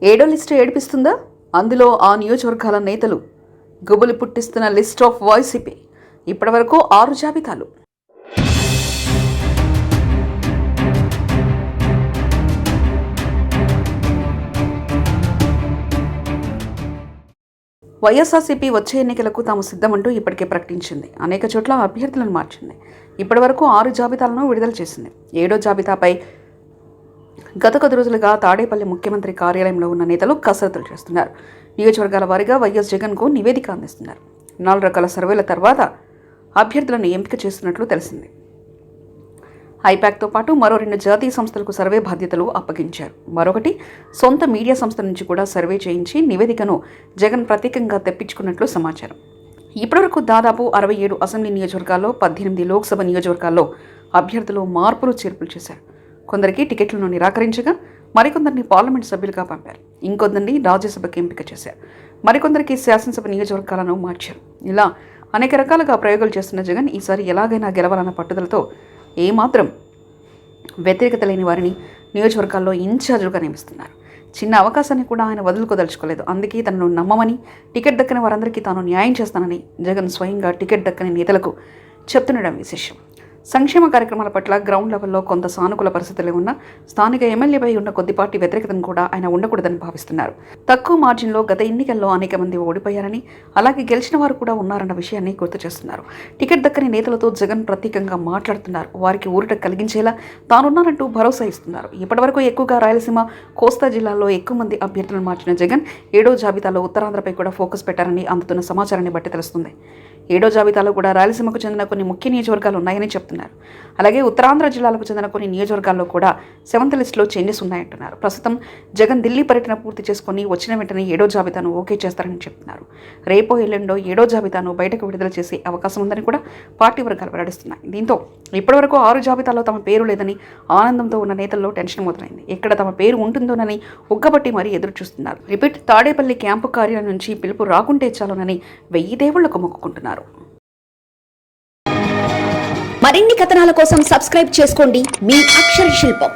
ఏడో లిస్టు ఏడిపిస్తుందా? అందులో ఆ నియోజకవర్గాల నేతలు గుబులు పుట్టిస్తున్న లిస్ట్ ఆఫ్ వైసీపీ. ఇప్పటివరకు 6 జాబితాలు. వైఎస్ఆర్సీపీ వచ్చే ఎన్నికలకు తాము సిద్ధమంటూ ఇప్పటికే ప్రకటించింది. అనేక చోట్ల అభ్యర్థులను మార్చింది. ఇప్పటివరకు 6 జాబితాలను విడుదల చేసింది. 7వ జాబితాపై గత కొద్ది రోజులుగా తాడేపల్లి ముఖ్యమంత్రి కార్యాలయంలో ఉన్న నేతలు కసరత్తులు చేస్తున్నారు. నియోజకవర్గాల వారీగా వైఎస్ జగన్కు నివేదిక అందిస్తున్నారు. 4 రకాల సర్వేల తర్వాత అభ్యర్థులను ఎంపిక చేస్తున్నట్లు తెలిసింది. ఐపాక్తో పాటు మరో 2 జాతీయ సంస్థలకు సర్వే బాధ్యతలు అప్పగించారు. మరొకటి సొంత మీడియా సంస్థ నుంచి కూడా సర్వే చేయించి నివేదికను జగన్ ప్రత్యేకంగా తెప్పించుకున్నట్లు సమాచారం. ఇప్పటివరకు దాదాపు 67 అసెంబ్లీ నియోజకవర్గాల్లో 18 లోక్సభ నియోజకవర్గాల్లో అభ్యర్థులు మార్పులు చేర్పులు చేశారు. కొందరికి టికెట్లను నిరాకరించగా మరికొందరిని పార్లమెంట్ సభ్యులుగా పంపారు. ఇంకొందరిని రాజ్యసభకు ఎంపిక చేశారు. మరికొందరికి శాసనసభ నియోజకవర్గాలను మార్చారు. ఇలా అనేక రకాలుగా ప్రయోగాలు చేస్తున్న జగన్ ఈసారి ఎలాగైనా గెలవాలన్న పట్టుదలతో ఏమాత్రం వ్యతిరేకత లేని వారిని నియోజకవర్గాల్లో ఇన్ఛార్జులుగా నియమిస్తున్నారు. చిన్న అవకాశాన్ని కూడా ఆయన వదులుకోదలుచుకోలేదు. అందుకే తనను నమ్మమని, టికెట్ దక్కని వారందరికీ తాను న్యాయం చేస్తానని జగన్ స్వయంగా టికెట్ దక్కని నేతలకు చెప్తుండడం విశేషం. సంక్షేమ కార్యక్రమాల పట్ల గ్రౌండ్ లెవెల్లో కొంత సానుకూల పరిస్థితులే ఉన్న స్థానిక ఎమ్మెల్యేపై ఉన్న కొద్దిపాటి వ్యతిరేకతను కూడా ఆయన ఉండకూడదని భావిస్తున్నారు. తక్కువ మార్జిన్లో గత ఎన్నికల్లో అనేక మంది ఓడిపోయారని, అలాగే గెలిచిన వారు కూడా ఉన్నారన్న విషయాన్ని గుర్తు చేస్తున్నారు. టికెట్ దక్కని నేతలతో జగన్ ప్రత్యేకంగా మాట్లాడుతున్నారు. వారికి ఊరట కలిగించేలా తానున్నారంటూ భరోసా ఇస్తున్నారు. ఇప్పటివరకు ఎక్కువగా రాయలసీమ, కోస్తా జిల్లాల్లో ఎక్కువ మంది అభ్యర్థులను మార్చిన జగన్ 7వ జాబితాలో ఉత్తరాంధ్రపై కూడా ఫోకస్ పెట్టారని అందుతున్న సమాచారాన్ని బట్టి తెలుస్తుంది. 7వ జాబితాలో కూడా రాయలసీమకు చెందిన కొన్ని ముఖ్య నియోజకవర్గాలు ఉన్నాయని చెప్తున్నారు. అలాగే ఉత్తరాంధ్ర జిల్లాలకు చెందిన కొన్ని నియోజకవర్గాల్లో కూడా 7th లిస్టులో చేంజెస్ ఉన్నాయంటున్నారు. ప్రస్తుతం జగన్ ఢిల్లీ పర్యటన పూర్తి చేసుకుని వచ్చిన వెంటనే 7వ జాబితాను ఓకే చేస్తారని చెప్తున్నారు. రేపో ఎల్లుండో 7వ జాబితాను బయటకు విడుదల చేసే అవకాశం ఉందని కూడా పార్టీ వర్గాలు వెల్లడిస్తున్నాయి. దీంతో ఇప్పటివరకు 6 జాబితాలో తమ పేరు లేదని ఆనందంతో ఉన్న నేతల్లో టెన్షన్ మొదలైంది. ఎక్కడ తమ పేరు ఉంటుందోనని ఉగ్గబట్టి మరీ ఎదురు చూస్తున్నారు. రిపీట్ తాడేపల్లి క్యాంపు కార్యాలయం నుంచి పిలుపు రాకుంటే చాలునని 1000 దేవుళ్లకు మొక్కుకుంటున్నారు. మరిన్ని కథనాల కోసం సబ్స్క్రైబ్ చేసుకోండి మీ అక్షర శిల్పం.